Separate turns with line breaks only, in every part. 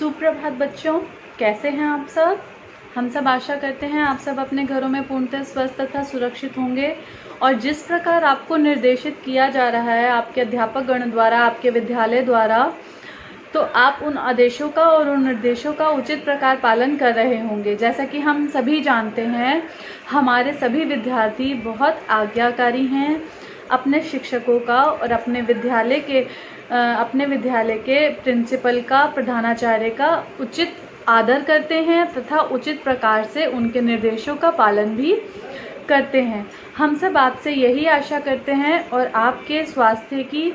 सुप्रभात बच्चों, कैसे हैं आप सब। हम सब आशा करते हैं आप सब अपने घरों में पूर्णतः स्वस्थ तथा सुरक्षित होंगे। और जिस प्रकार आपको निर्देशित किया जा रहा है आपके अध्यापक गण द्वारा, आपके विद्यालय द्वारा, तो आप उन आदेशों का और उन निर्देशों का उचित प्रकार पालन कर रहे होंगे। जैसा कि हम सभी जानते हैं, हमारे सभी विद्यार्थी बहुत आज्ञाकारी हैं, अपने शिक्षकों का और अपने विद्यालय के प्रिंसिपल का, प्रधानाचार्य का उचित आदर करते हैं तथा उचित प्रकार से उनके निर्देशों का पालन भी करते हैं। हम सब आपसे यही आशा करते हैं और आपके स्वास्थ्य की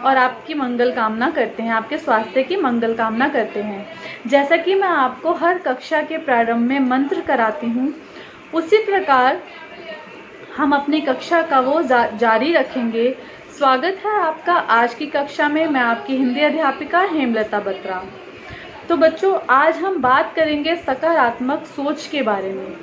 और आपकी मंगल कामना करते हैं, आपके स्वास्थ्य की मंगल कामना करते हैं। जैसा कि मैं आपको हर कक्षा के प्रारंभ में मंत्र कराती हूँ, उसी प्रकार हम अपनी कक्षा का वो जारी रखेंगे। स्वागत है आपका आज की कक्षा में। मैं आपकी हिंदी अध्यापिका हेमलता बत्रा। तो बच्चों, आज हम बात करेंगे सकारात्मक सोच के बारे में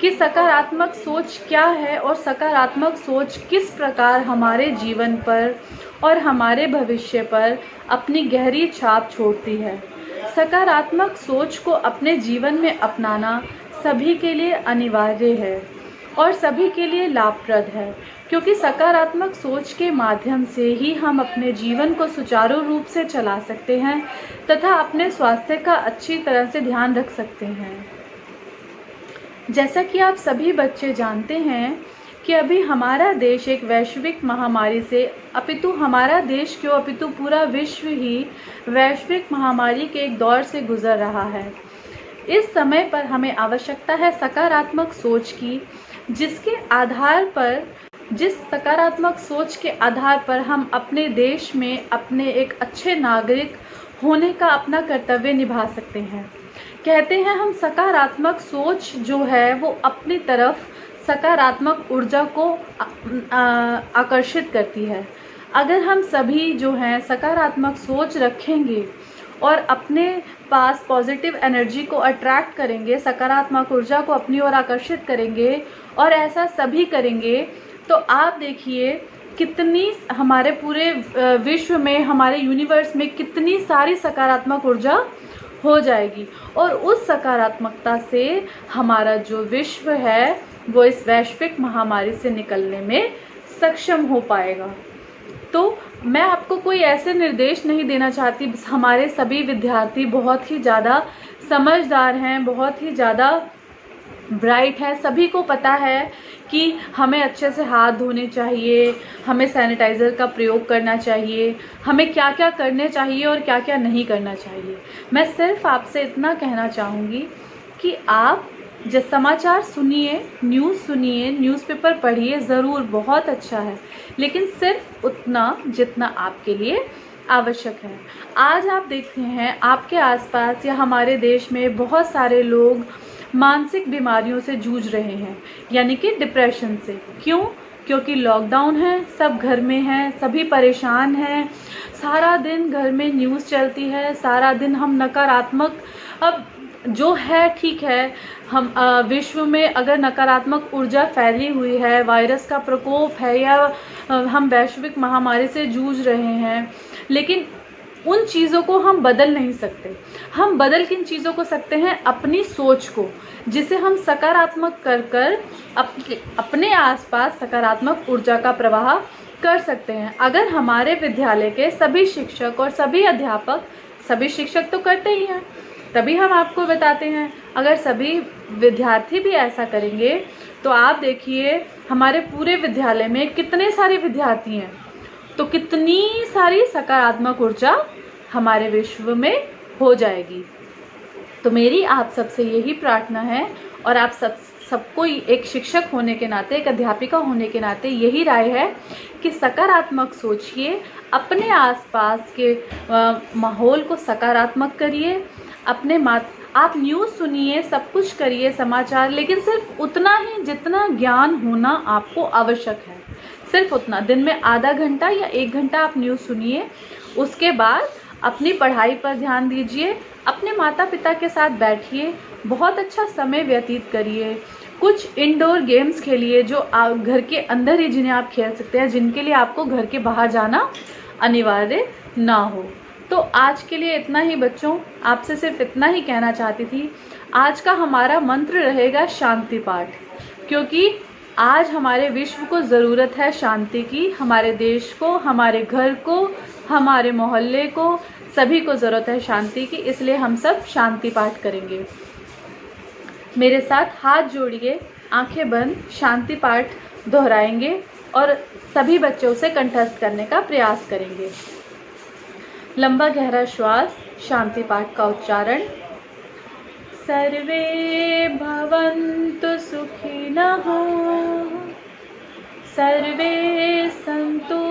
कि सकारात्मक सोच क्या है और सकारात्मक सोच किस प्रकार हमारे जीवन पर और हमारे भविष्य पर अपनी गहरी छाप छोड़ती है। सकारात्मक सोच को अपने जीवन में अपनाना सभी के लिए अनिवार्य है और सभी के लिए लाभप्रद है, क्योंकि सकारात्मक सोच के माध्यम से ही हम अपने जीवन को सुचारू रूप से चला सकते हैं तथा अपने स्वास्थ्य का अच्छी तरह से ध्यान रख सकते हैं। जैसा कि आप सभी बच्चे जानते हैं कि अभी हमारा देश एक वैश्विक महामारी से, अपितु हमारा देश क्यों अपितु पूरा विश्व ही वैश्विक महामारी के एक दौर से गुजर रहा है। इस समय पर हमें आवश्यकता है सकारात्मक सोच की, जिस सकारात्मक सोच के आधार पर हम अपने देश में अपने एक अच्छे नागरिक होने का अपना कर्तव्य निभा सकते हैं। कहते हैं हम सकारात्मक सोच जो है वो अपनी तरफ सकारात्मक ऊर्जा को आकर्षित करती है। अगर हम सभी जो हैं सकारात्मक सोच रखेंगे और अपने पास पॉजिटिव एनर्जी को अट्रैक्ट करेंगे, सकारात्मक ऊर्जा को अपनी ओर आकर्षित करेंगे और ऐसा सभी करेंगे, तो आप देखिए कितनी हमारे पूरे विश्व में, हमारे यूनिवर्स में कितनी सारी सकारात्मक ऊर्जा हो जाएगी और उस सकारात्मकता से हमारा जो विश्व है वो इस वैश्विक महामारी से निकलने में सक्षम हो पाएगा। तो मैं आपको कोई ऐसे निर्देश नहीं देना चाहती। हमारे सभी विद्यार्थी बहुत ही ज़्यादा समझदार हैं, बहुत ही ज़्यादा ब्राइट है। सभी को पता है कि हमें अच्छे से हाथ धोने चाहिए, हमें सैनिटाइज़र का प्रयोग करना चाहिए, हमें क्या क्या करने चाहिए और क्या क्या नहीं करना चाहिए। मैं सिर्फ आपसे इतना कहना चाहूँगी कि आप जब समाचार सुनिए, न्यूज़पेपर पढ़िए, ज़रूर बहुत अच्छा है, लेकिन सिर्फ उतना जितना आपके लिए आवश्यक है। आज आप देखते हैं आपके आसपास या हमारे देश में बहुत सारे लोग मानसिक बीमारियों से जूझ रहे हैं, यानी कि डिप्रेशन से। क्यों? क्योंकि लॉकडाउन है, सब घर में हैं, सभी परेशान हैं, सारा दिन घर में न्यूज़ चलती है, सारा दिन हम नकारात्मक, अब जो है ठीक है, हम विश्व में अगर नकारात्मक ऊर्जा फैली हुई है, वायरस का प्रकोप है या हम वैश्विक महामारी से जूझ रहे हैं, लेकिन उन चीज़ों को हम बदल नहीं सकते। हम बदल किन चीज़ों को सकते हैं? अपनी सोच को, जिसे हम सकारात्मक कर अपने आसपास सकारात्मक ऊर्जा का प्रवाह कर सकते हैं। अगर हमारे विद्यालय के सभी शिक्षक और सभी अध्यापक, सभी शिक्षक तो करते ही हैं, तभी हम आपको बताते हैं, अगर सभी विद्यार्थी भी ऐसा करेंगे तो आप देखिए हमारे पूरे विद्यालय में कितने सारे विद्यार्थी हैं, तो कितनी सारी सकारात्मक ऊर्जा हमारे विश्व में हो जाएगी। तो मेरी आप सबसे यही प्रार्थना है और आप सबको एक शिक्षक होने के नाते, एक अध्यापिका होने के नाते यही राय है कि सकारात्मक सोचिए, अपने आसपास के माहौल को सकारात्मक करिए। आप न्यूज़ सुनिए, सब कुछ करिए, समाचार, लेकिन सिर्फ उतना ही जितना ज्ञान होना आपको आवश्यक है, सिर्फ उतना। दिन में आधा घंटा या 1 घंटा आप न्यूज़ सुनिए, उसके बाद अपनी पढ़ाई पर ध्यान दीजिए, अपने माता पिता के साथ बैठिए, बहुत अच्छा समय व्यतीत करिए, कुछ इंडोर गेम्स खेलिए जो घर के अंदर ही जिन्हें आप खेल सकते हैं, जिनके लिए आपको घर के बाहर जाना अनिवार्य ना हो। तो आज के लिए इतना ही बच्चों, आपसे सिर्फ इतना ही कहना चाहती थी। आज का हमारा मंत्र रहेगा शांति पाठ, क्योंकि आज हमारे विश्व को ज़रूरत है शांति की, हमारे देश को, हमारे घर को, हमारे मोहल्ले को, सभी को ज़रूरत है शांति की, इसलिए हम सब शांति पाठ करेंगे। मेरे साथ हाथ जोड़िए, आंखें बंद, शांति पाठ दोहराएंगे और सभी बच्चे उसे कंठस्थ करने का प्रयास करेंगे। लंबा गहरा श्वास, शांति पाठ का उच्चारण। सर्वे भवन्तु सुखिनः, सर्वे सन्तु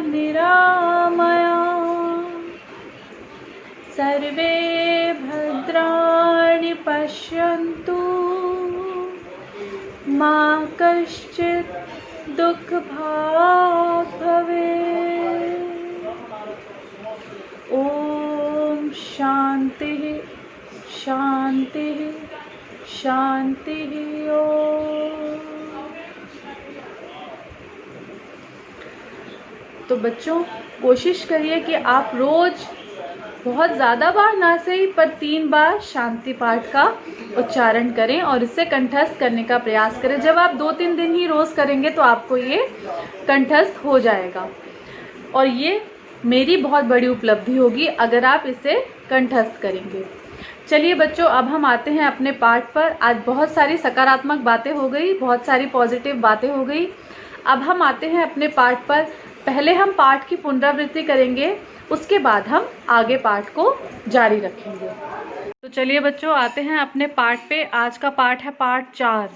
निरामया, सर्वे भद्राणि पश्यन्तु, मा कश्चित् दुःखभाग् भवेत्। ओम शांति शांति शांति। ओम। तो बच्चों, कोशिश करिए कि आप रोज बहुत ज़्यादा बार ना सही पर 3 बार शांति पाठ का उच्चारण करें और इसे कंठस्थ करने का प्रयास करें। जब आप 2-3 दिन ही रोज़ करेंगे तो आपको ये कंठस्थ हो जाएगा और ये मेरी बहुत बड़ी उपलब्धि होगी अगर आप इसे कंठस्थ करेंगे। चलिए बच्चों, अब हम आते हैं अपने पाठ पर। आज बहुत सारी सकारात्मक बातें हो गई, बहुत सारी पॉजिटिव बातें हो गई। अब हम आते हैं अपने पाठ पर। पहले हम पाठ की पुनरावृत्ति करेंगे, उसके बाद हम आगे पाठ को जारी रखेंगे। तो चलिए बच्चों, आते हैं अपने पाठ पे। आज का पाठ है पाठ 4,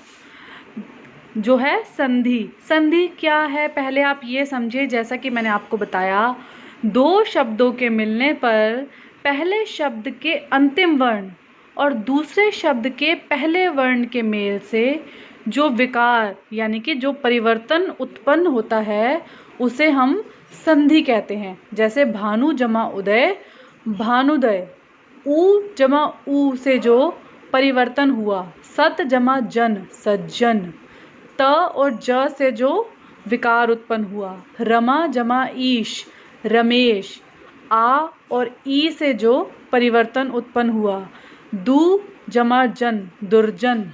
जो है संधि। संधि क्या है पहले आप ये समझिए। जैसा कि मैंने आपको बताया, 2 शब्दों के मिलने पर पहले शब्द के अंतिम वर्ण और दूसरे शब्द के पहले वर्ण के मेल से जो विकार यानी कि जो परिवर्तन उत्पन्न होता है उसे हम संधि कहते हैं। जैसे भानु जमा उदय, भानुदय। ऊ जमा ऊ से जो परिवर्तन हुआ, सत जमा जन, सज्जन। त और ज से जो विकार उत्पन्न हुआ, रमा जमा ईश, रमेश। आ और ई से जो परिवर्तन उत्पन्न हुआ, दु जमा जन, दुर्जन।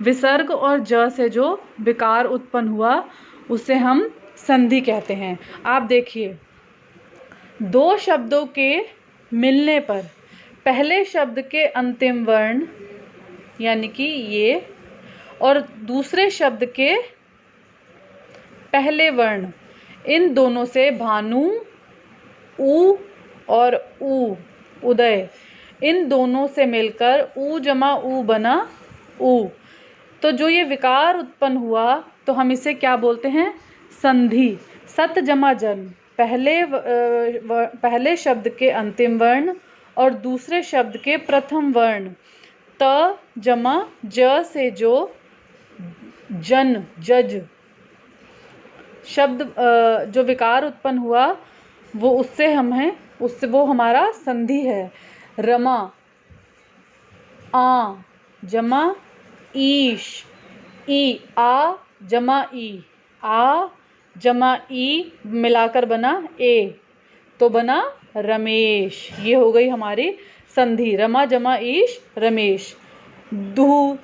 विसर्ग और ज से जो विकार उत्पन्न हुआ उसे हम संधि कहते हैं। आप देखिए, 2 शब्दों के मिलने पर पहले शब्द के अंतिम वर्ण यानी कि ये और दूसरे शब्द के पहले वर्ण, इन दोनों से भानु, ऊ और ऊ, उदय, इन दोनों से मिलकर ऊ जमा ऊ बना ऊ। तो जो ये विकार उत्पन्न हुआ तो हम इसे क्या बोलते हैं? संधि। सत जमा जन, पहले शब्द के अंतिम वर्ण और दूसरे शब्द के प्रथम वर्ण। त जमा ज से जो जन, जज, शब्द जो विकार उत्पन्न हुआ वो उससे वो हमारा संधि है। रमा, आ जमा ईश, ई, आ जमा ई, आ जमा ई मिलाकर बना ए, तो बना रमेश। ये हो गई हमारी संधि, रमा जमा ईश, रमेश। दु,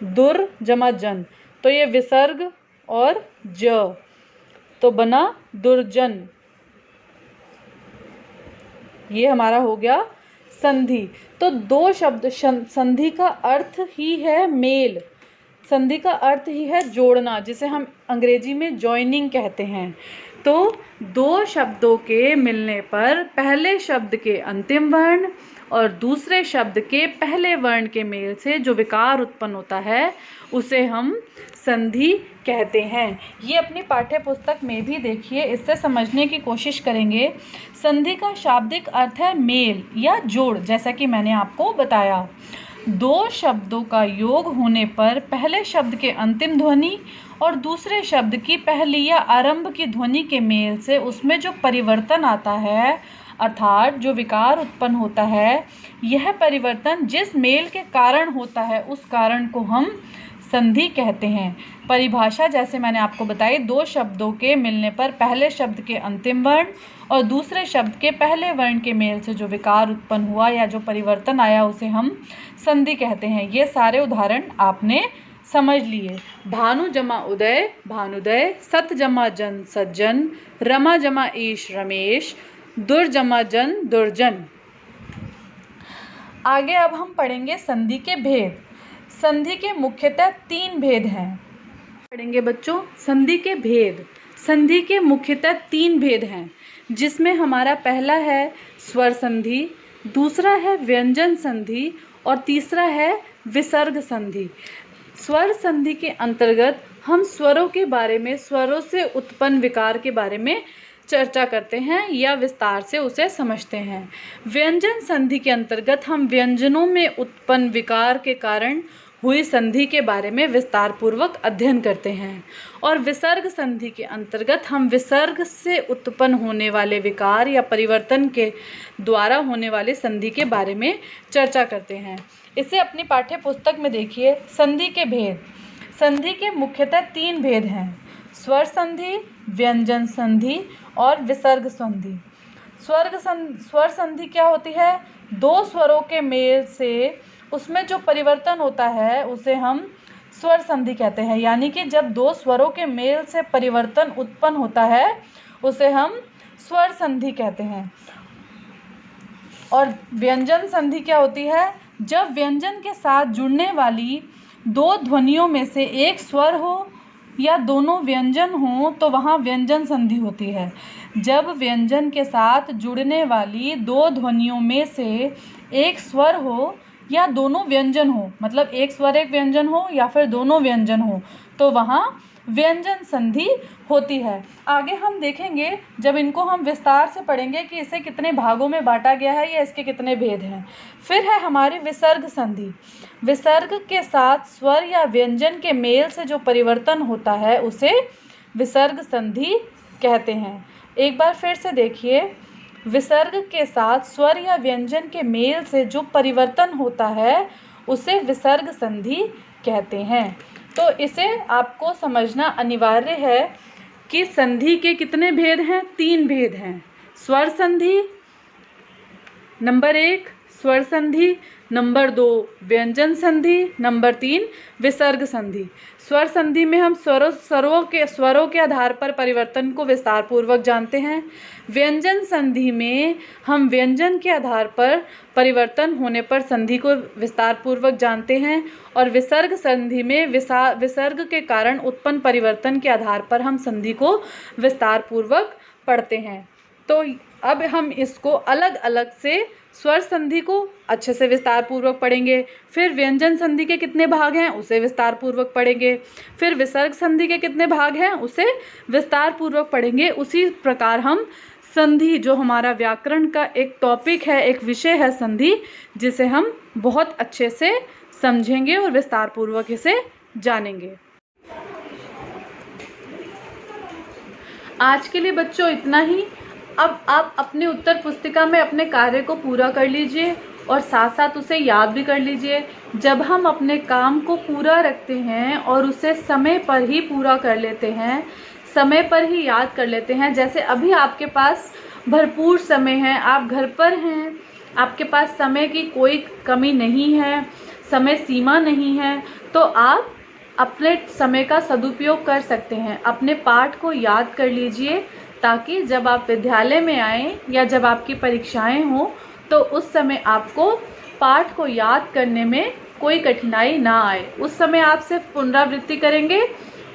दुर जमा जन, तो ये विसर्ग और ज, तो बना दुर्जन। ये हमारा हो गया संधि। तो 2 शब्द, संधि का अर्थ ही है मेल, संधि का अर्थ ही है जोड़ना, जिसे हम अंग्रेजी में जॉइनिंग कहते हैं। तो 2 शब्दों के मिलने पर पहले शब्द के अंतिम वर्ण और दूसरे शब्द के पहले वर्ण के मेल से जो विकार उत्पन्न होता है उसे हम संधि कहते हैं। ये अपनी पाठ्य पुस्तक में भी देखिए, इससे समझने की कोशिश करेंगे। संधि का शाब्दिक अर्थ है मेल या जोड़, जैसा कि मैंने आपको बताया। 2 शब्दों का योग होने पर पहले शब्द के अंतिम ध्वनि और दूसरे शब्द की पहली या आरंभ की ध्वनि के मेल से उसमें जो परिवर्तन आता है, अर्थात जो विकार उत्पन्न होता है, यह परिवर्तन जिस मेल के कारण होता है उस कारण को हम संधि कहते हैं। परिभाषा जैसे मैंने आपको बताई, दो शब्दों के मिलने पर पहले शब्द के अंतिम वर्ण और दूसरे शब्द के पहले वर्ण के मेल से जो विकार उत्पन्न हुआ या जो परिवर्तन आया उसे हम संधि कहते हैं। ये सारे उदाहरण आपने समझ लिए। भानु जमा उदय भानुदय, सत जमा जन सज्जन, रमा जमा ईश रमेश, दुर जमा जन दुर्जन। आगे अब हम पढ़ेंगे संधि के भेद। संधि के मुख्यतः 3 भेद हैं। पढ़ेंगे बच्चों संधि के भेद। संधि के मुख्यतः 3 भेद हैं, जिसमें हमारा पहला है स्वर संधि, दूसरा है व्यंजन संधि और तीसरा है विसर्ग संधि। स्वर संधि के अंतर्गत हम स्वरों के बारे में, स्वरों से उत्पन्न विकार के बारे में चर्चा करते हैं या विस्तार से उसे समझते हैं। व्यंजन संधि के अंतर्गत हम व्यंजनों में उत्पन्न विकार के कारण हुई संधि के बारे में विस्तार पूर्वक अध्ययन करते हैं। और विसर्ग संधि के अंतर्गत हम विसर्ग से उत्पन्न होने वाले विकार या परिवर्तन के द्वारा होने वाली संधि के बारे में चर्चा करते हैं। इसे अपनी पाठ्य पुस्तक में देखिए। संधि के भेद। संधि के मुख्यतः 3 भेद हैं, स्वर संधि, व्यंजन संधि और विसर्ग संधि। स्वर संधि क्या होती है? 2 स्वरों के मेल से उसमें जो परिवर्तन होता है उसे हम स्वर संधि कहते हैं। यानी कि जब 2 स्वरों के मेल से परिवर्तन उत्पन्न होता है उसे हम स्वर संधि कहते हैं। और व्यंजन संधि क्या होती है? जब व्यंजन के साथ जुड़ने वाली 2 ध्वनियों में से एक स्वर हो या दोनों व्यंजन हो तो वहाँ व्यंजन संधि होती है। जब व्यंजन के साथ जुड़ने वाली 2 ध्वनियों में से एक स्वर हो या दोनों व्यंजन हो, मतलब एक स्वर एक व्यंजन हो या फिर दोनों व्यंजन हो, तो वहाँ व्यंजन संधि होती है। आगे हम देखेंगे जब इनको हम विस्तार से पढ़ेंगे कि इसे कितने भागों में बांटा गया है या इसके कितने भेद हैं। फिर है हमारी विसर्ग संधि। विसर्ग के साथ स्वर या व्यंजन के मेल से जो परिवर्तन होता है उसे विसर्ग संधि कहते हैं। एक बार फिर से देखिए, विसर्ग के साथ स्वर या व्यंजन के मेल से जो परिवर्तन होता है उसे विसर्ग संधि कहते हैं। तो इसे आपको समझना अनिवार्य है कि संधि के कितने भेद हैं? 3 भेद हैं। स्वर संधि नंबर 1, स्वर संधि नंबर 2, व्यंजन संधि नंबर 3, विसर्ग संधि। स्वर संधि में हम स्वरों के आधार पर परिवर्तन को विस्तार पूर्वक जानते हैं। व्यंजन संधि में हम व्यंजन के आधार पर परिवर्तन होने पर संधि को विस्तार पूर्वक जानते हैं। और विसर्ग संधि में विसर्ग के कारण उत्पन्न परिवर्तन के आधार पर हम संधि को विस्तार पूर्वक पढ़ते हैं। तो अब हम इसको अलग अलग से स्वर संधि को अच्छे से विस्तार पूर्वक पढ़ेंगे, फिर व्यंजन संधि के कितने भाग हैं उसे विस्तार पूर्वक पढ़ेंगे, फिर विसर्ग संधि के कितने भाग हैं उसे विस्तार पूर्वक पढ़ेंगे। उसी प्रकार हम संधि, जो हमारा व्याकरण का एक टॉपिक है, एक विषय है संधि, जिसे हम बहुत अच्छे से समझेंगे और विस्तार पूर्वक इसे जानेंगे। आज के लिए बच्चों इतना ही। अब आप अपने उत्तर पुस्तिका में अपने कार्य को पूरा कर लीजिए और साथ साथ उसे याद भी कर लीजिए। जब हम अपने काम को पूरा रखते हैं और उसे समय पर ही पूरा कर लेते हैं, समय पर ही याद कर लेते हैं, जैसे अभी आपके पास भरपूर समय है, आप घर पर हैं, आपके पास समय की कोई कमी नहीं है, समय सीमा नहीं है, तो आप अपने समय का सदुपयोग कर सकते हैं। अपने पाठ को याद कर लीजिए ताकि जब आप विद्यालय में आएँ या जब आपकी परीक्षाएं हों तो उस समय आपको पाठ को याद करने में कोई कठिनाई ना आए। उस समय आप सिर्फ पुनरावृत्ति करेंगे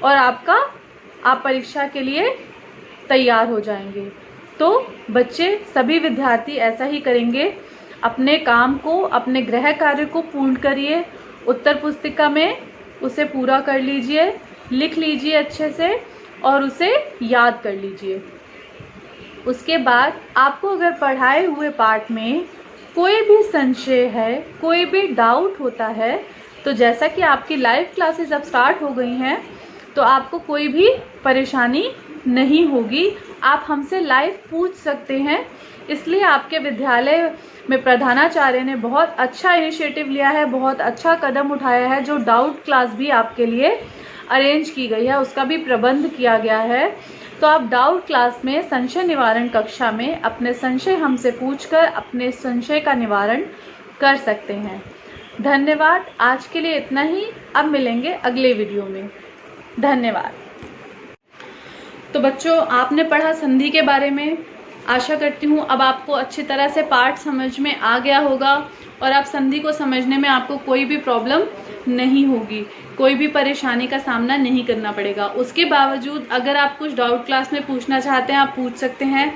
और आप परीक्षा के लिए तैयार हो जाएंगे। तो बच्चे, सभी विद्यार्थी ऐसा ही करेंगे। अपने काम को, अपने गृह कार्य को पूर्ण करिए, उत्तर पुस्तिका में उसे पूरा कर लीजिए, लिख लीजिए अच्छे से और उसे याद कर लीजिए। उसके बाद आपको अगर पढ़ाए हुए पाठ में कोई भी संशय है, कोई भी डाउट होता है, तो जैसा कि आपकी लाइव क्लासेस अब स्टार्ट हो गई हैं तो आपको कोई भी परेशानी नहीं होगी। आप हमसे लाइव पूछ सकते हैं। इसलिए आपके विद्यालय में प्रधानाचार्य ने बहुत अच्छा इनिशिएटिव लिया है, बहुत अच्छा कदम उठाया है। जो डाउट क्लास भी आपके लिए अरेंज की गई है, उसका भी प्रबंध किया गया है। तो आप डाउट क्लास में संशय निवारण कक्षा में अपने संशय हमसे पूछकर अपने संशय का निवारण कर सकते हैं। धन्यवाद। आज के लिए इतना ही। अब मिलेंगे अगले वीडियो में। धन्यवाद। तो बच्चों, आपने पढ़ा संधि के बारे में। आशा करती हूँ अब आपको अच्छी तरह से पाठ समझ में आ गया होगा और आप संधि को समझने में आपको कोई भी प्रॉब्लम नहीं होगी, कोई भी परेशानी का सामना नहीं करना पड़ेगा। उसके बावजूद अगर आप कुछ डाउट क्लास में पूछना चाहते हैं, आप पूछ सकते हैं।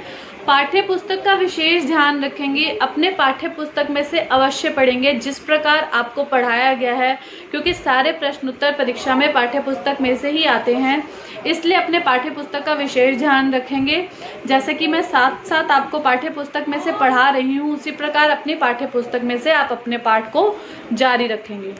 पाठ्य पुस्तक का विशेष ध्यान रखेंगे। अपने पाठ्य पुस्तक में से अवश्य पढ़ेंगे जिस प्रकार आपको पढ़ाया गया है, क्योंकि सारे प्रश्न उत्तर परीक्षा में पाठ्य पुस्तक में से ही आते हैं। इसलिए अपने पाठ्य पुस्तक का विशेष ध्यान रखेंगे। जैसे कि मैं साथ साथ आपको पाठ्य पुस्तक में से पढ़ा रही हूँ, उसी प्रकार अपनी पाठ्य पुस्तक में से आप अपने पाठ को जारी रखेंगे।